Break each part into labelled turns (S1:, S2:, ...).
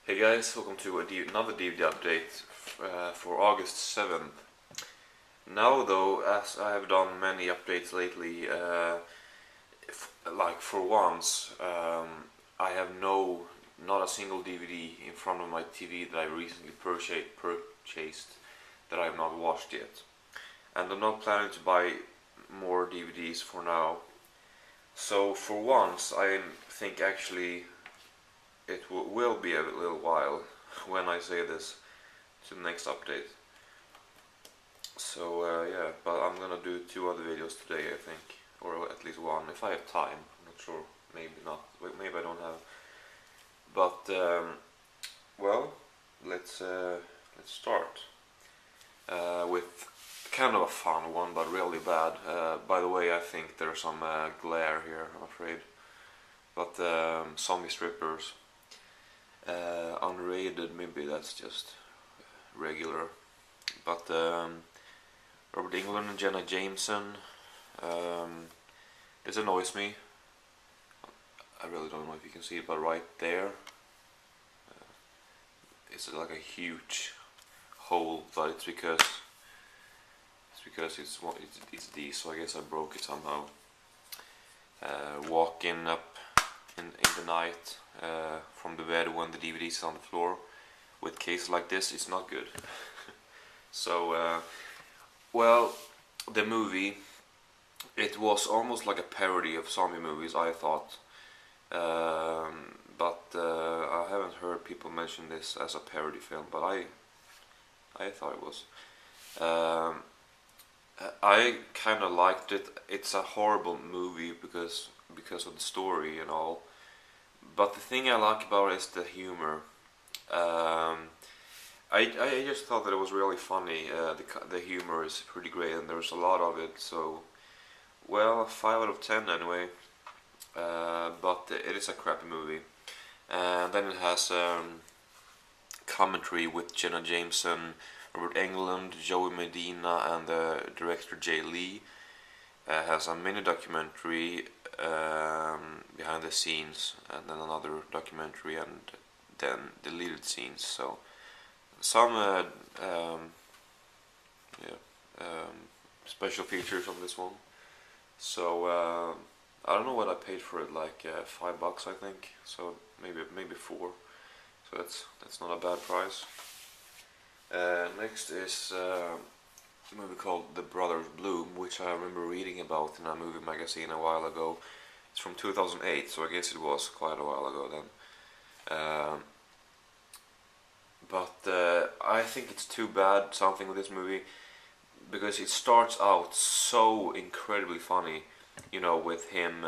S1: Hey guys, welcome to another DVD update for August 7th. Now though, as I have done many updates lately, like for once, I have not a single DVD in front of my TV that I recently purchased that I have not watched yet. And I'm not planning to buy more DVDs for now. So for once, I think actually it will be a little while when I say this to the next update. So yeah, but I'm gonna do 2 other videos today, I think, or at least one if I have time. I'm not sure, maybe not. Maybe I don't have. But well, let's start with kind of a fun one, but really bad. By the way, I think there's some glare here, I'm afraid. But Zombie Strippers. Unrated, maybe that's just regular. But Robert Englund and Jenna Jameson. This annoys me. I really don't know if you can see it, but right there, it's like a huge hole. But it's because it's these. So I guess I broke it somehow. Walking up in the night from the bed when the DVD is on the floor with cases like this, it's not good. So well, the movie, it was almost like a parody of zombie movies, I thought, but I haven't heard people mention this as a parody film, but I thought it was. I kind of liked it. It's a horrible movie because of the story and all. But the thing I like about it is the humor. I just thought that it was really funny. The humor is pretty great, and there's a lot of it. So, well, 5 out of 10 anyway. But it is a crappy movie. And then it has commentary with Jenna Jameson, Robert Englund, Joey Medina, and the director Jay Lee. Has a mini documentary behind the scenes, and then another documentary, and then deleted scenes. So some special features on this one. So I don't know what I paid for it, like $5 I think. So maybe 4. So that's not a bad price. Next is a movie called The Brothers Bloom, which I remember reading about in a movie magazine a while ago. It's from 2008, so I guess it was quite a while ago then. But I think it's too bad, something with this movie, because it starts out so incredibly funny, with him.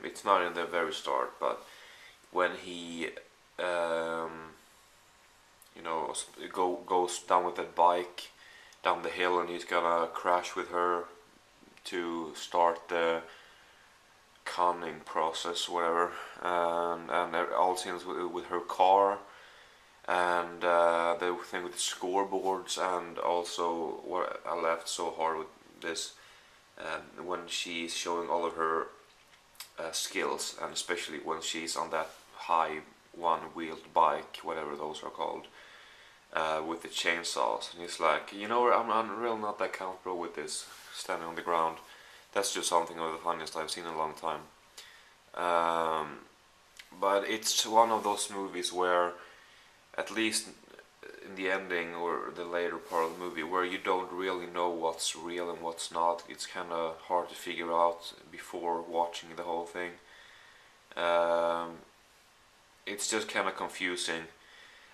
S1: It's not in the very start, but when he goes down with that bike down the hill, and he's gonna crash with her to start the conning process, whatever, and all scenes with her car, and the thing with the scoreboards, and also what I laughed so hard with this, when she's showing all of her skills, and especially when she's on that high one-wheeled bike, whatever those are called, with the chainsaws, and he's like, I'm really not that comfortable with this, standing on the ground. That's just something of the funniest I've seen in a long time. But it's one of those movies where, at least in the ending or the later part of the movie, where you don't really know what's real and what's not. It's kind of hard to figure out before watching the whole thing. It's just kind of confusing.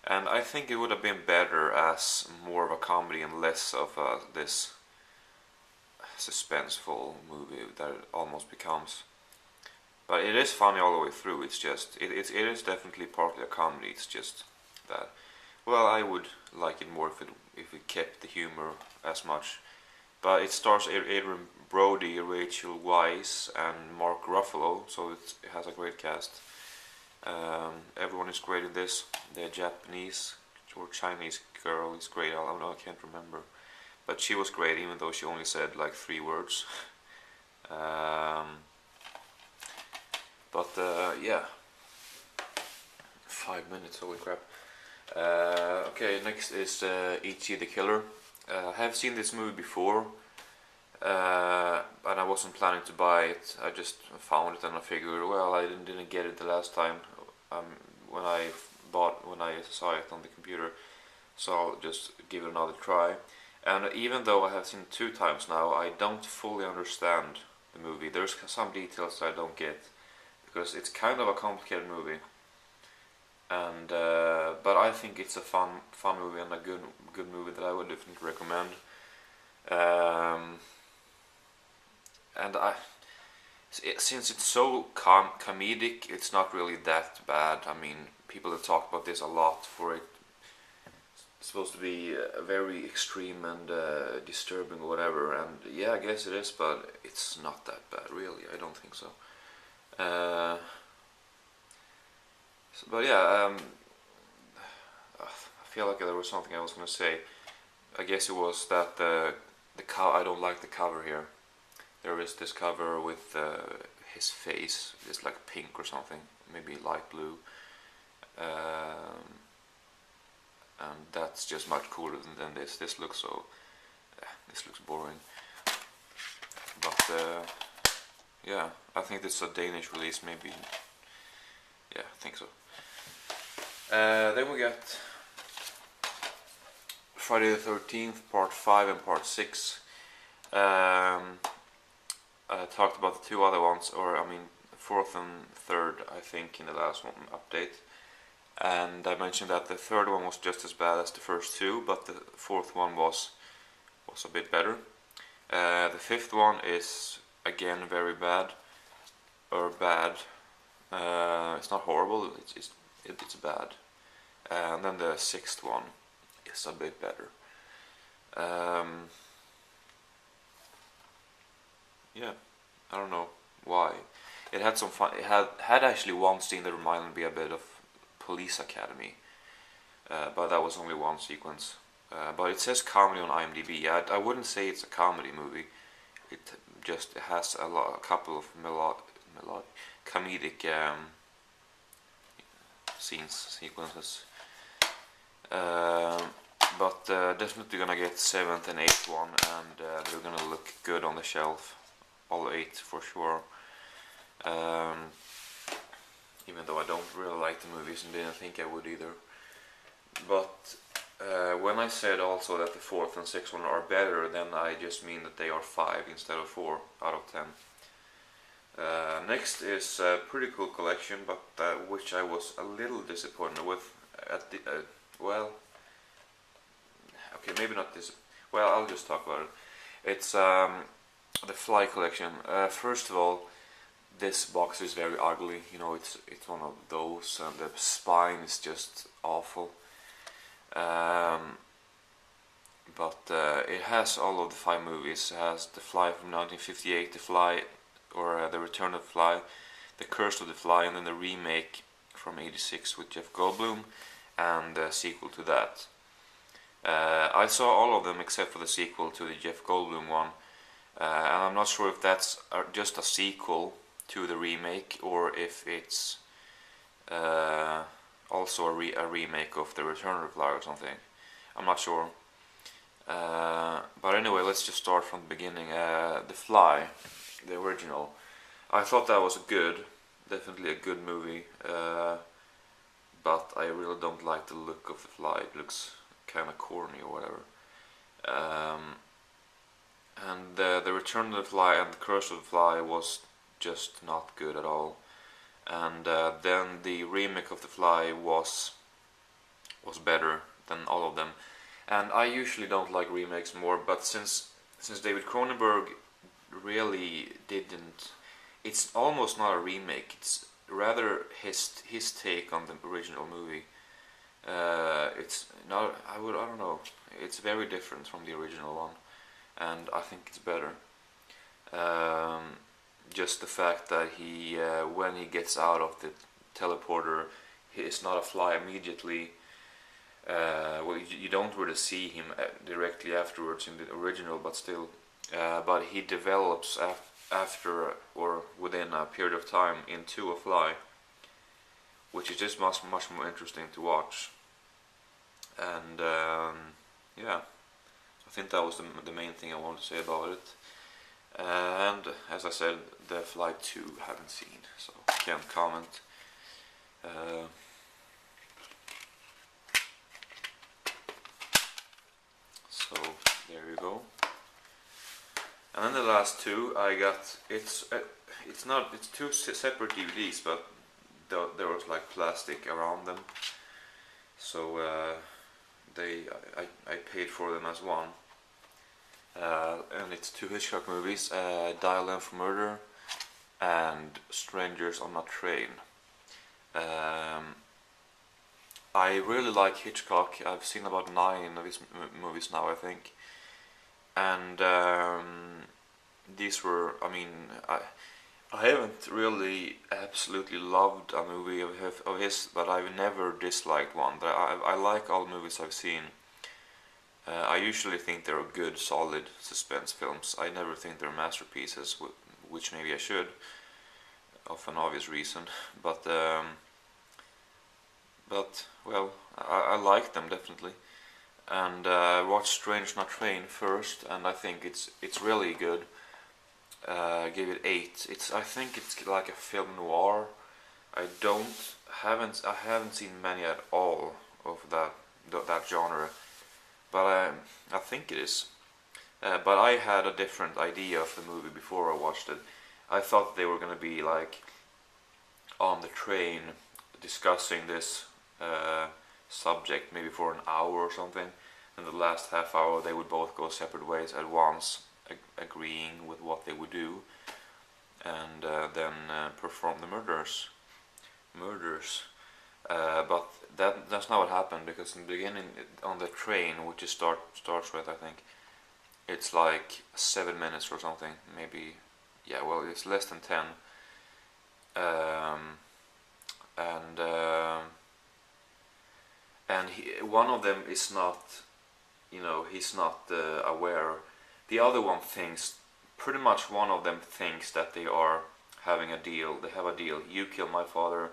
S1: And I think it would have been better as more of a comedy and less of this suspenseful movie that it almost becomes. But it is funny all the way through. It's just it is definitely partly a comedy. It's just that, well, I would like it more if it kept the humor as much. But it stars Adrien Brody, Rachel Weisz, and Mark Ruffalo, so it has a great cast. Everyone is great in this. The Japanese or Chinese girl is great. I don't know, I can't remember, but she was great, even though she only said like 3 words. But yeah, 5 minutes, holy crap. Okay, next is E.T. the Killer. I have seen this movie before, and I wasn't planning to buy it. I just found it and I figured, well, I didn't get it the last time when I saw it on the computer, so I'll just give it another try. And even though I have seen it 2 times now, I don't fully understand the movie. There's some details I don't get because it's kind of a complicated movie. And but I think it's a fun movie and a good movie that I would definitely recommend. And since it's so comedic, it's not really that bad. I mean, people have talked about this a lot. For it, it's supposed to be very extreme and disturbing or whatever. And yeah, I guess it is, but it's not that bad, really. I don't think so. But yeah, I feel like there was something I was gonna say. I guess it was that I don't like the cover here. There is this cover with his face. It's like pink or something, maybe light blue, and that's just much cooler than this. This looks so. This looks boring. But yeah, I think this is a Danish release, maybe. Yeah, I think so. Then we got Friday the 13th, Part 5 and Part 6. I talked about the 2 other ones, or I mean 4th and 3rd, I think, in the last one update. And I mentioned that the 3rd one was just as bad as the first 2, but the 4th one was a bit better. The 5th one is again very bad, or bad. It's not horrible. It's bad. And then the 6th one is a bit better. Yeah, I don't know why. It had some fun. It had actually one scene that reminded me a bit of Police Academy, but that was only one sequence. But it says comedy on IMDb. I wouldn't say it's a comedy movie. It just has a couple of comedic sequences. But definitely gonna get 7th and 8th one, and they're gonna look good on the shelf. All 8 for sure. Even though I don't really like the movies and didn't think I would either. But when I said also that the 4th and 6th one are better, then I just mean that they are 5 instead of 4 out of 10. Next is a pretty cool collection, but which I was a little disappointed with. Well, okay, maybe not this. Well, I'll just talk about it. It's the Fly collection. First of all, this box is very ugly. You know, it's one of those, and the spine is just awful. But it has all of the 5 movies. It has The Fly from 1958, The Fly, or The Return of the Fly, The Curse of the Fly, and then the remake from '86 with Jeff Goldblum, and the sequel to that. I saw all of them except for the sequel to the Jeff Goldblum one, and I'm not sure if that's just a sequel to the remake or if it's also a remake of The Return of the Fly or something. I'm not sure. But anyway, let's just start from the beginning. The Fly, the original. I thought that was definitely a good movie, but I really don't like the look of the fly. It looks kind of corny or whatever. And the Return of the Fly and the Curse of the Fly was just not good at all. And then the remake of The Fly was better than all of them. And I usually don't like remakes more, but since David Cronenberg really didn't, it's almost not a remake. It's rather his take on the original movie. It's not. I don't know. It's very different from the original one, and I think it's better. Just the fact that he, when he gets out of the teleporter, he is not a fly immediately. Well, you don't really see him directly afterwards in the original, but still. But he develops after or within a period of time into a fly, which is just much more interesting to watch. And yeah, I think that was the main thing I wanted to say about it. And as I said, The Flight 2 haven't seen, so can't comment. So there you go. And then the last two I got. It's two separate DVDs, but there was like plastic around them, so I paid for them as one. And it's two Hitchcock movies, Dial M for Murder and Strangers on a Train. I really like Hitchcock. I've seen about 9 of his movies now, I think. And these were, I mean, I haven't really absolutely loved a movie of his, but I've never disliked one. But I like all the movies I've seen. I usually think they're good, solid suspense films. I never think they're masterpieces, which maybe I should, of an obvious reason. But well, I like them definitely. And I watched Strange on a Train first, and I think it's really good. Give it 8. I think it's like a film noir. I haven't seen many at all of that genre, but I think it is. But I had a different idea of the movie before I watched it. I thought they were gonna be like on the train discussing this subject maybe for an hour or something, and the last half hour they would both go separate ways at once, agreeing with what they would do, and then perform the murders. But that's not what happened, because in the beginning on the train, which it starts with, I think it's like 7 minutes or something, maybe. Yeah, well, it's less than 10. And one of them is not, he's not aware. The other one thinks, pretty much one of them thinks that they are having a deal. They have a deal. You kill my father,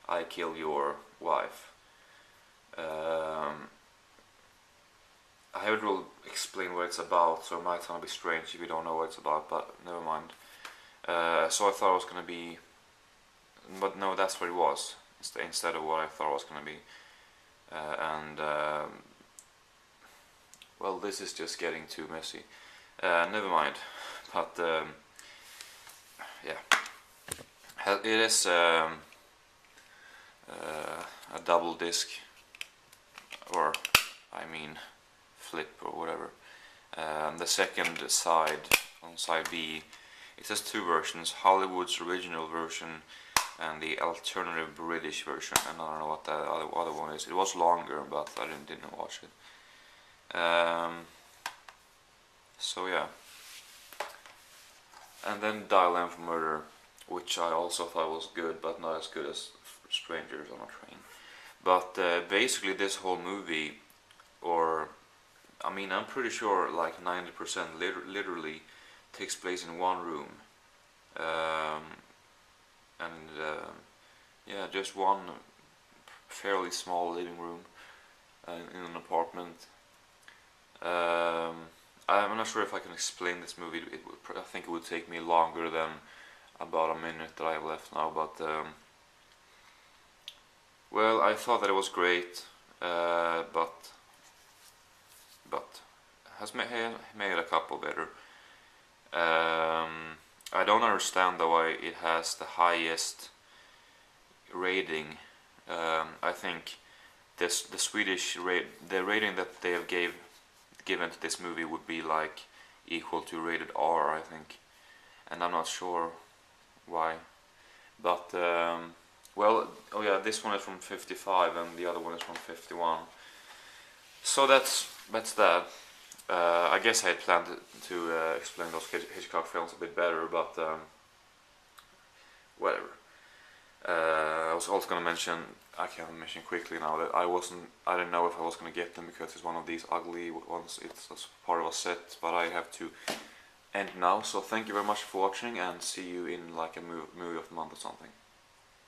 S1: I kill your wife. I haven't really explained what it's about, so it might sound a bit strange if you don't know what it's about, but never mind. So I thought it was going to be, but no, that's what it was, instead of what I thought it was going to be. Well, this is just getting too messy. Never mind. But yeah, it is a double disc, or I mean flip or whatever. The second side, on side B, it has 2 versions: Hollywood's original version and the alternative British version. And I don't know what the other one is. It was longer, but I didn't watch it. So yeah. And then Dial M for Murder, which I also thought was good, but not as good as Strangers on a Train. But basically this whole movie, or I mean, I'm pretty sure like 90% literally takes place in one room. Yeah, just one fairly small living room in an apartment. I'm not sure if I can explain this movie. I think it would take me longer than about a minute that I have left now, but well, I thought that it was great, but has made a couple better. I don't understand though why it has the highest rating. I think the Swedish the rating that they have given to this movie would be like equal to rated R, I think, and I'm not sure why. But well, oh yeah, this one is from 55 and the other one is from 51. So that's that. I guess I had planned to explain those Hitchcock films a bit better, but whatever. I was also going to mention, I can't mention quickly now, that I didn't know if I was going to get them because it's one of these ugly ones. It's part of a set, but I have to end now. So thank you very much for watching, and see you in like a movie of the month or something.